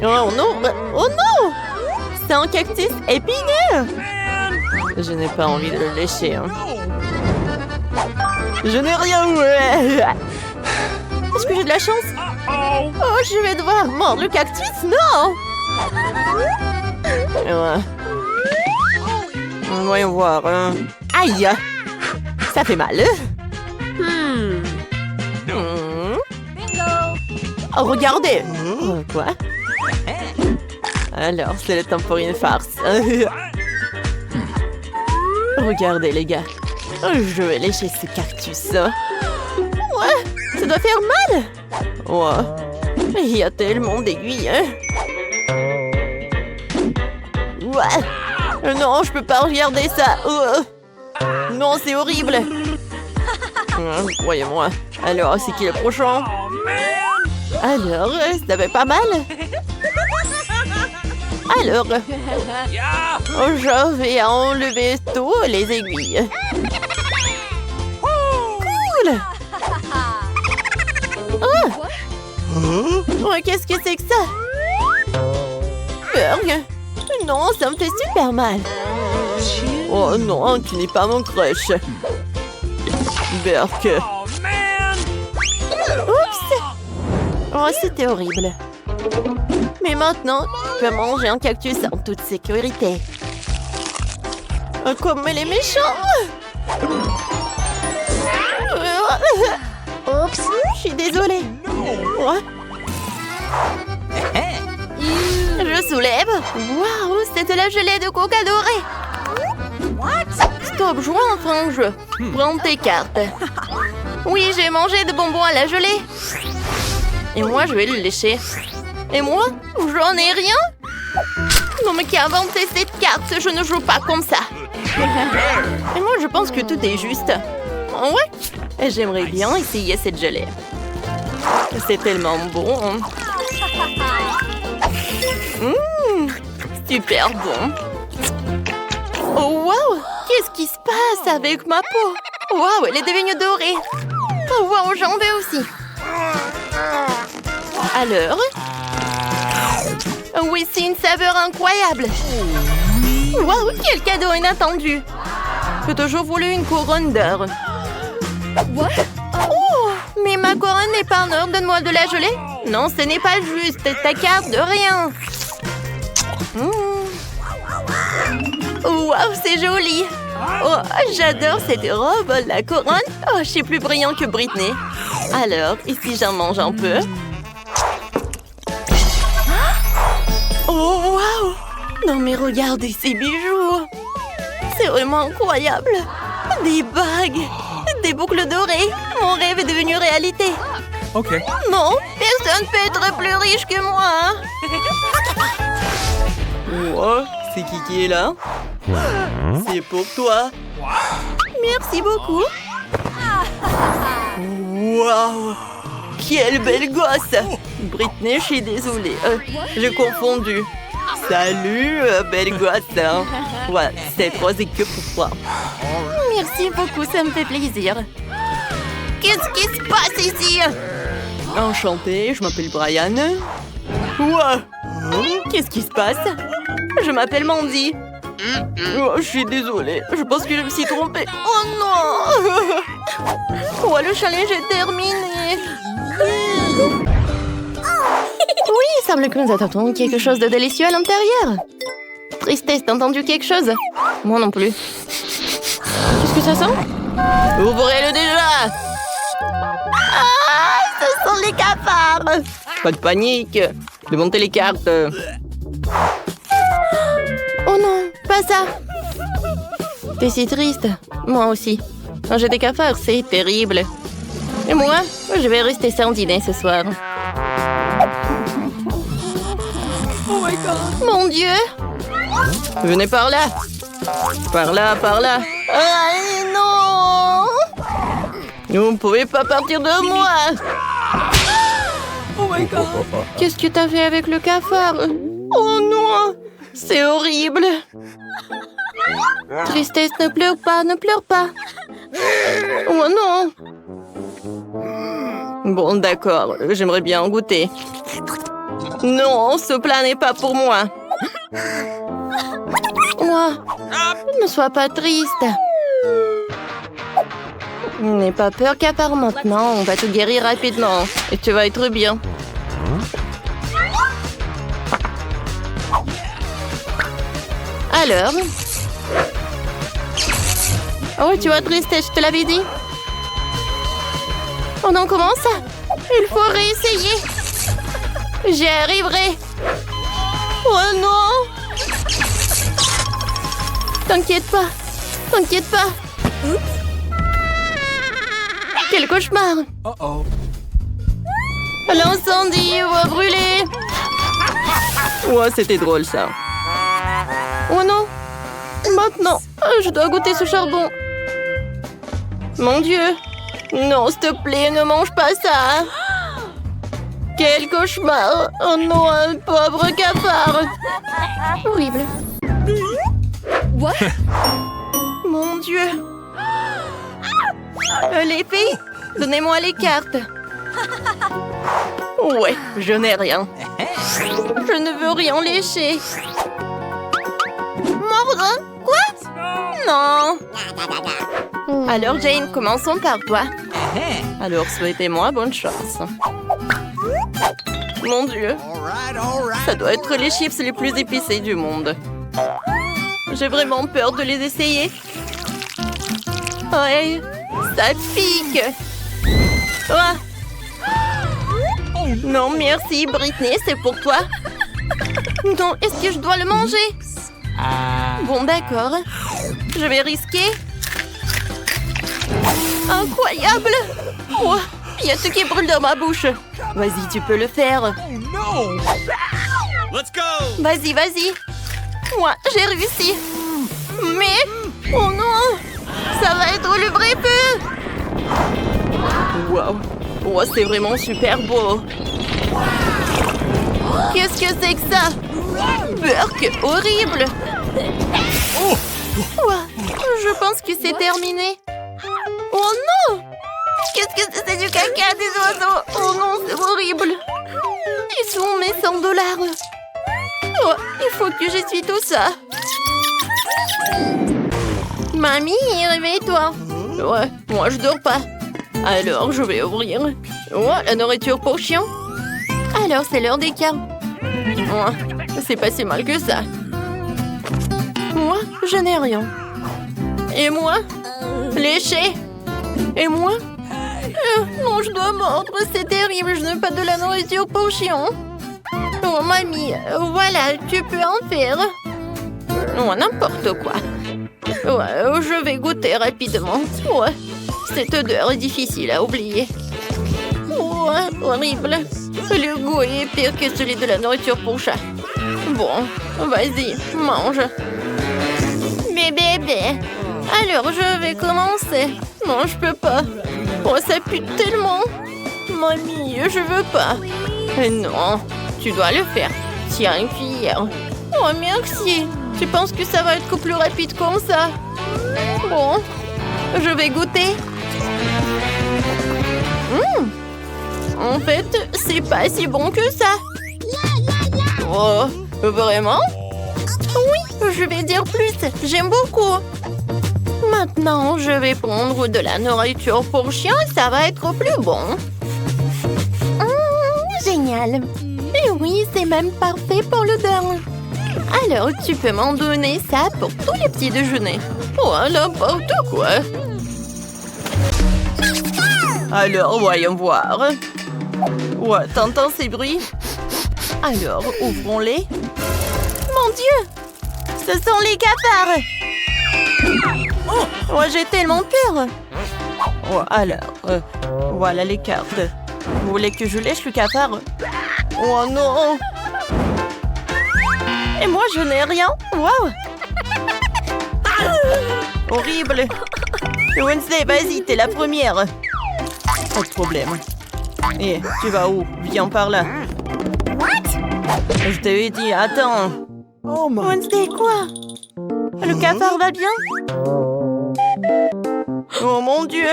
Oh non! Oh non! C'est un cactus épineux! Je n'ai pas envie de le lécher. Hein. Je n'ai rien! Est-ce que j'ai de la chance? Oh, je vais devoir mordre le cactus? Non! Ouais. Voyons voir. Aïe! Ça fait mal. Oh, regardez! Oh, quoi? Alors, c'est le temps pour une farce. Regardez, les gars. Je vais lécher ce cactus. Ouais, ça doit faire mal. Ouais. Il y a tellement d'aiguilles. Ouais. Non, je peux pas regarder ça. Non, c'est horrible. Croyez-moi. Alors, c'est qui le prochain? Alors, ça fait pas mal? Alors, je vais enlever toutes les aiguilles. Cool! Oh, qu'est-ce que c'est que ça? Burg? Non, ça me fait super mal. Oh non, tu n'es pas mon crush. Burg. Oups! Oh, c'était horrible. Mais maintenant, je peux manger un cactus en toute sécurité. Comme elle est méchante! Oups! Je suis désolée. Ouais. Je soulève. Waouh, c'est de la gelée de coca dorée. Stop, jouons enfin un jeu. Prends tes cartes. Oui, j'ai mangé de bonbons à la gelée. Et moi, je vais le lécher. Et moi, j'en ai rien. Non, mais qui a inventé cette carte? Je ne joue pas comme ça. Et moi, je pense que tout est juste. Ouais. J'aimerais bien essayer cette gelée. C'est tellement bon. Super bon. Oh, wow! Qu'est-ce qui se passe avec ma peau? Wow, elle est devenue dorée. Oh, wow, j'en veux aussi. Alors? Oui, c'est une saveur incroyable. Wow, quel cadeau inattendu. J'ai toujours voulu une couronne d'or. Oh, mais ma couronne n'est pas en or. Donne-moi de la gelée. Non, ce n'est pas juste. Ta carte de rien. Wow, c'est joli. Oh, j'adore cette robe. La couronne. Oh, je suis plus brillant que Britney. Alors, ici, j'en mange un peu. Oh, wow! Non, mais regardez ces bijoux! C'est vraiment incroyable! Des bagues! Des boucles dorées! Mon rêve est devenu réalité! Ok. Non, personne ne peut être plus riche que moi! Wow, c'est qui est là? C'est pour toi! Merci beaucoup! Wow! Quelle belle gosse! Britney, je suis désolée. J'ai confondu. Salut, belle gosse. Ouais, cette rose est que pour toi. Merci beaucoup, ça me fait plaisir. Qu'est-ce qui se passe ici? Enchantée, je m'appelle Brian. Ouais. Qu'est-ce qui se passe? Je m'appelle Mandy. Oh, je suis désolée. Je pense que je me suis trompée. Oh non! Ouais, le challenge est terminé. Oui, il semble que nous attendons quelque chose de délicieux à l'intérieur. Tristesse, t'as entendu quelque chose? Moi non plus. Qu'est-ce que ça sent? Ouvrez-le déjà! Ah, ce sont les cafards! Pas de panique. Démontez les cartes. Oh non, pas ça! T'es si triste. Moi aussi. Manger des cafards, c'est terrible. Et moi, je vais rester sans dîner ce soir. Oh my god! Mon Dieu! Venez par là! Par là, par là! Ah non! Vous ne pouvez pas partir de moi! Oh my god! Qu'est-ce que t'as fait avec le cafard? Oh non! C'est horrible! Tristesse, ne pleure pas, ne pleure pas! Oh non! Bon, d'accord, j'aimerais bien en goûter. Non, ce plat n'est pas pour moi. Ouah, ne sois pas triste. N'aie pas peur qu'à part maintenant, on va te guérir rapidement. Et tu vas être bien. Alors? Oh, tu es triste, je te l'avais dit. Oh non, comment ça? Il faut réessayer. J'y arriverai. Oh non! T'inquiète pas. T'inquiète pas. Quel cauchemar! Uh-oh. L'incendie va brûler. Ouais, c'était drôle ça. Oh non! Maintenant, je dois goûter ce charbon. Mon Dieu! Non, s'il te plaît, ne mange pas ça. Quel cauchemar! Oh non, un pauvre cafard! Horrible. What? Mon Dieu! Les filles, donnez-moi les cartes. Ouais, je n'ai rien. Je ne veux rien lécher. Mordre? Quoi? Non. Alors Jane, commençons par toi. Alors souhaitez-moi bonne chance. Mon Dieu, ça doit être les chips les plus épicés du monde. J'ai vraiment peur de les essayer. Ouais, ça pique. Ah. Non, merci, Britney, c'est pour toi. Non, est-ce que je dois le manger? Bon, d'accord. Je vais risquer. Incroyable! Oh, il y a tout qui brûle dans ma bouche. Vas-y, tu peux le faire. Oh no! Let's go! Vas-y, vas-y. Moi, j'ai réussi. Mais... Oh non! Ça va être le vrai feu! Waouh! Oh, c'est vraiment super beau. Qu'est-ce que c'est que ça? Burk, horrible! Ouah, je pense que c'est terminé. Oh non! Qu'est-ce que c'est du caca des oiseaux? Oh non, c'est horrible! Ils sont mes $100. Oh, il faut que j'essuie tout ça. Mamie, réveille-toi. Ouais, moi je dors pas. Alors, je vais ouvrir. Oh, la nourriture pour chien. Alors, c'est l'heure des cartes. Oh, c'est pas si mal que ça. Moi, je n'ai rien. Et moi? Léché. Et moi? Non, je dois mordre, c'est terrible, je n'ai pas de la nourriture pour chien. Oh, mamie, voilà, tu peux en faire. Oh, n'importe quoi. Ouais, je vais goûter rapidement. Ouais, cette odeur est difficile à oublier. Ouais, horrible. Le goût est pire que celui de la nourriture pour chat. Bon, vas-y, mange. Bébé. Alors, je vais commencer. Non, je peux pas. Oh, ça pue tellement. Mamie, je veux pas. Non, tu dois le faire. Tiens, une cuillère. Oh, merci. Tu penses que ça va être plus rapide comme ça? Bon, je vais goûter. En fait, c'est pas si bon que ça. Oh, vraiment? Oui, je vais dire plus. J'aime beaucoup. Maintenant, je vais prendre de la nourriture pour chien et ça va être plus bon. Génial. Et oui, c'est même parfait pour l'odeur. Alors, tu peux m'en donner ça pour tous les petits déjeuners. Oh, n'importe quoi. Alors, voyons voir. Ouais, t'entends ces bruits? Alors, ouvrons-les. Mon Dieu! Ce sont les cafards! Oh, j'ai tellement peur! Oh, alors, voilà les cartes. Vous voulez que je lèche le cafard? Oh non! Et moi, je n'ai rien! Waouh! Horrible! Wednesday, vas-y, t'es la première! Pas de problème. Et tu vas où? Viens par là. Je t'avais dit, attends. Oh my. Wednesday, quoi? Le cafard va bien? Oh mon Dieu!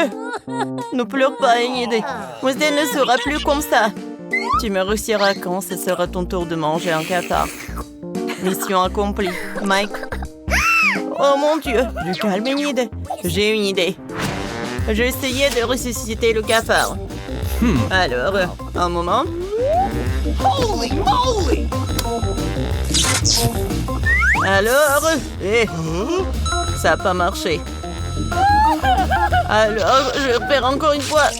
Ne pleure pas, Enid. Wednesday ne sera plus comme ça. Tu me réussiras quand ce sera ton tour de manger un cafard. Mission accomplie. Mike. Oh mon Dieu, du calme, Enid. J'ai une idée. J'ai essayé de ressusciter le cafard. Alors, un moment. Holy moly! Alors, ça n'a pas marché. Alors, je perds encore une fois.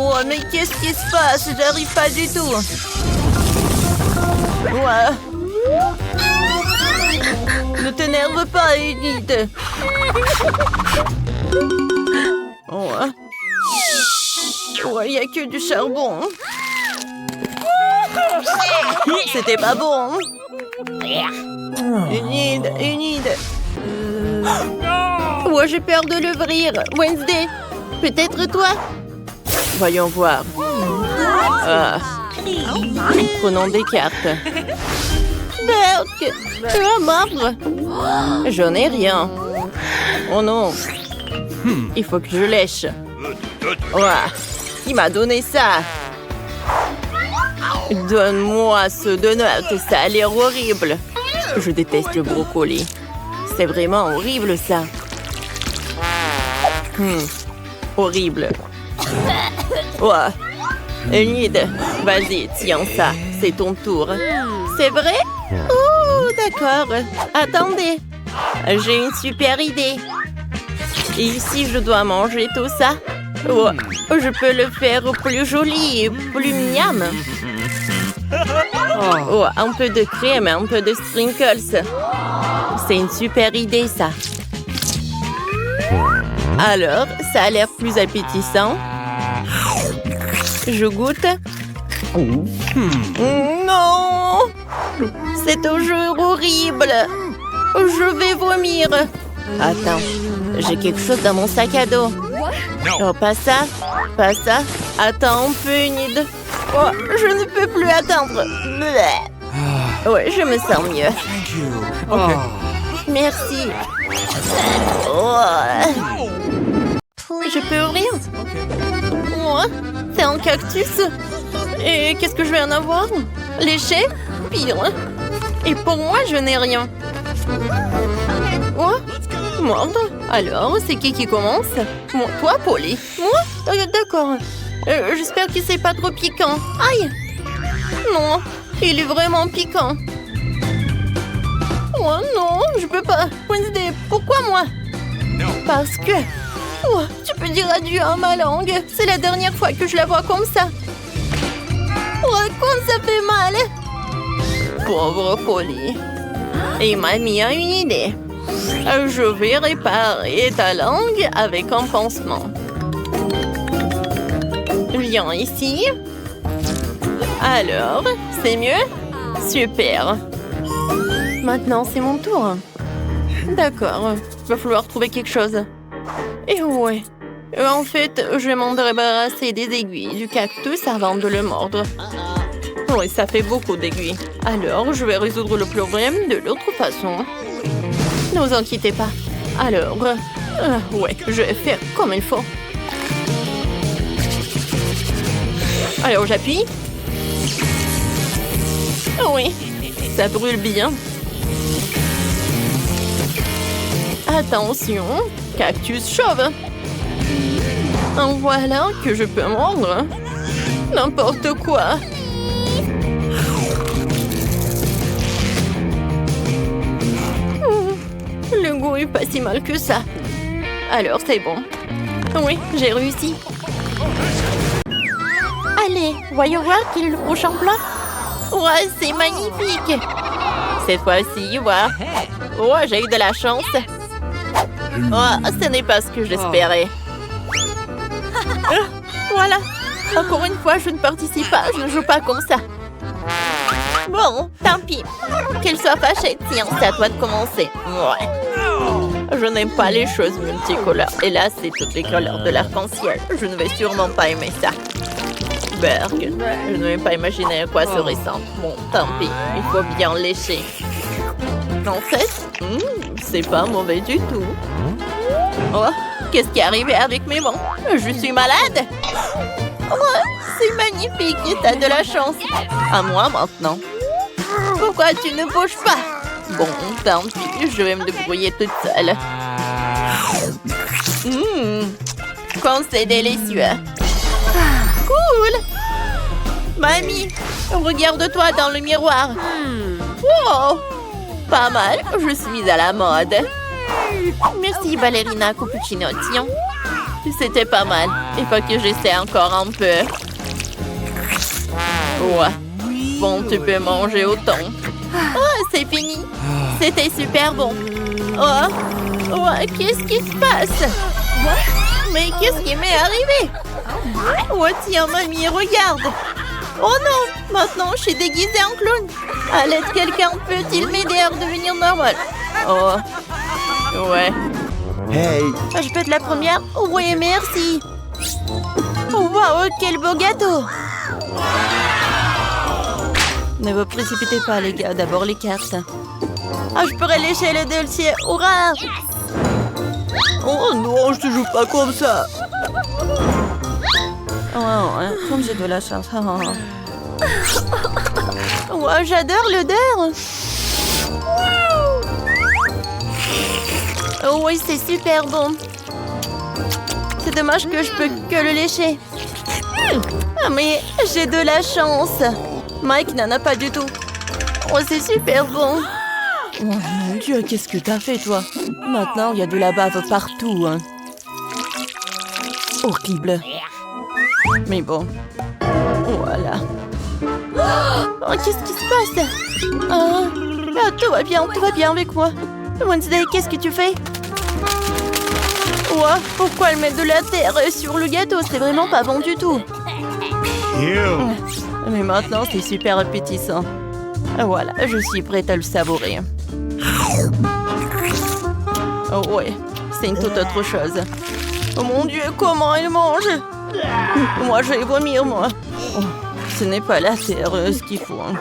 Oh, mais qu'est-ce qui se passe? J'arrive pas du tout. Ouais. Ne t'énerve pas, Enid. Ouais. Ouais, il n'y a que du charbon. C'était pas bon. Enid. Ouais, j'ai peur de l'ouvrir. Wednesday, peut-être toi? Voyons voir. Prenons des cartes. Berk, tu vas mordre. J'en ai rien. Oh non. Il faut que je lèche. Ouais. Qui m'a donné ça? Donne-moi ce donut, ça a l'air horrible. Je déteste le brocoli. C'est vraiment horrible, ça. Horrible. Ouais. Enid, vas-y, tiens ça. C'est ton tour. C'est vrai? Oh, d'accord. Attendez. J'ai une super idée. Et ici, je dois manger tout ça. Oh, je peux le faire plus joli et plus miam. Oh, un peu de crème, un peu de sprinkles. C'est une super idée, ça. Alors, ça a l'air plus appétissant. Je goûte. Non! C'est toujours horrible. Je vais vomir. Attends, j'ai quelque chose dans mon sac à dos. Oh, pas ça, pas ça. Attends un peu, Enid. Oh, je ne peux plus attendre. Ouais, je me sens mieux. Merci. Oh. Je peux ouvrir? Moi, c'est un cactus. Et qu'est-ce que je vais en avoir? Léché? Pire. Et pour moi, je n'ai rien. Oh, mordre. Alors, c'est qui commence? Moi, toi, Polly. Moi? D'accord. J'espère que c'est pas trop piquant. Aïe! Non, il est vraiment piquant. Oh non, je peux pas. Wednesday, pourquoi moi? Parce que... Oh, tu peux dire adieu à ma langue. C'est la dernière fois que je la vois comme ça. Oh, comme ça fait mal. Pauvre Polly. Et mamie a une idée. Je vais réparer ta langue avec un pansement. Viens ici. Alors, c'est mieux? Super. Maintenant, c'est mon tour. D'accord, va falloir trouver quelque chose. Et ouais. En fait, je vais m'en débarrasser des aiguilles du cactus avant de le mordre. Oui, ça fait beaucoup d'aiguilles. Alors, je vais résoudre le problème de l'autre façon. Ne vous inquiétez pas. Alors, ouais, je vais faire comme il faut. Alors, j'appuie. Oui, ça brûle bien. Attention, cactus chauve. En voilà que je peux mordre. N'importe quoi. Le goût est pas si mal que ça. Alors, c'est bon. Oui, j'ai réussi. Allez, voyons voir quel est le prochain plat. Ouais, c'est magnifique. Cette fois-ci, ouais. Oh, j'ai eu de la chance. Oh, ce n'est pas ce que j'espérais. Voilà. Encore une fois, je ne participe pas. Je ne joue pas comme ça. Bon, tant pis. Qu'elle soit fâchée, tiens, c'est à toi de commencer. Ouais. Je n'aime pas les choses multicolores. Et là, c'est toutes les couleurs de l'arc-en-ciel. Je ne vais sûrement pas aimer ça. Berg, je ne vais pas imaginer à quoi ça ressemble. Bon, tant pis, il faut bien lécher. En fait, c'est pas mauvais du tout. Oh, qu'est-ce qui est arrivé avec mes mains? Je suis malade? Ouais, c'est magnifique, t'as de la chance. À moi maintenant. Pourquoi tu ne bouges pas? Bon, tant pis, je vais me débrouiller toute seule. Quand c'est délicieux. Cool! Mamie, regarde-toi dans le miroir. Wow! Pas mal, je suis à la mode. Merci, ballerina Cappuccino. Tiens. C'était pas mal. Il faut que j'essaie encore un peu. Ouais. Bon, tu peux manger autant. Oh, c'est fini. C'était super bon. Oh, ouais, qu'est-ce qui se passe? Mais qu'est-ce qui m'est arrivé? Oh, tiens, mamie, regarde. Oh non, maintenant je suis déguisée en clown. À l'aide, quelqu'un peut-il m'aider à redevenir normal? Oh, ouais. Hey. Je peux être la première? Oui, merci. Oh, wow, quel beau gâteau. Ne vous précipitez pas, les gars. D'abord les cartes. Ah, je pourrais lécher le dossier. Hurrah! Oh non, je te joue pas comme ça. Oh, comme j'ai de la chance. Oh, j'adore l'odeur. Oh oui, c'est super bon. C'est dommage que je peux que le lécher. Ah, mais j'ai de la chance. Mike n'en a pas du tout. Oh, c'est super bon. Oh mon Dieu, qu'est-ce que t'as fait, toi? Maintenant, il y a de la bave partout. Hein. Horrible. Mais bon. Voilà. Oh, qu'est-ce qui se passe? Tout va bien avec moi. Wednesday, qu'est-ce que tu fais? Ouais, pourquoi elle met de la terre sur le gâteau? C'est vraiment pas bon du tout. Mais maintenant, c'est super appétissant. Voilà, je suis prête à le savourer. Oh ouais, c'est une toute autre chose. Oh mon Dieu, comment elle mange? Moi, je vais vomir, moi. Oh, ce n'est pas la terre, ce qu'il faut. Hein.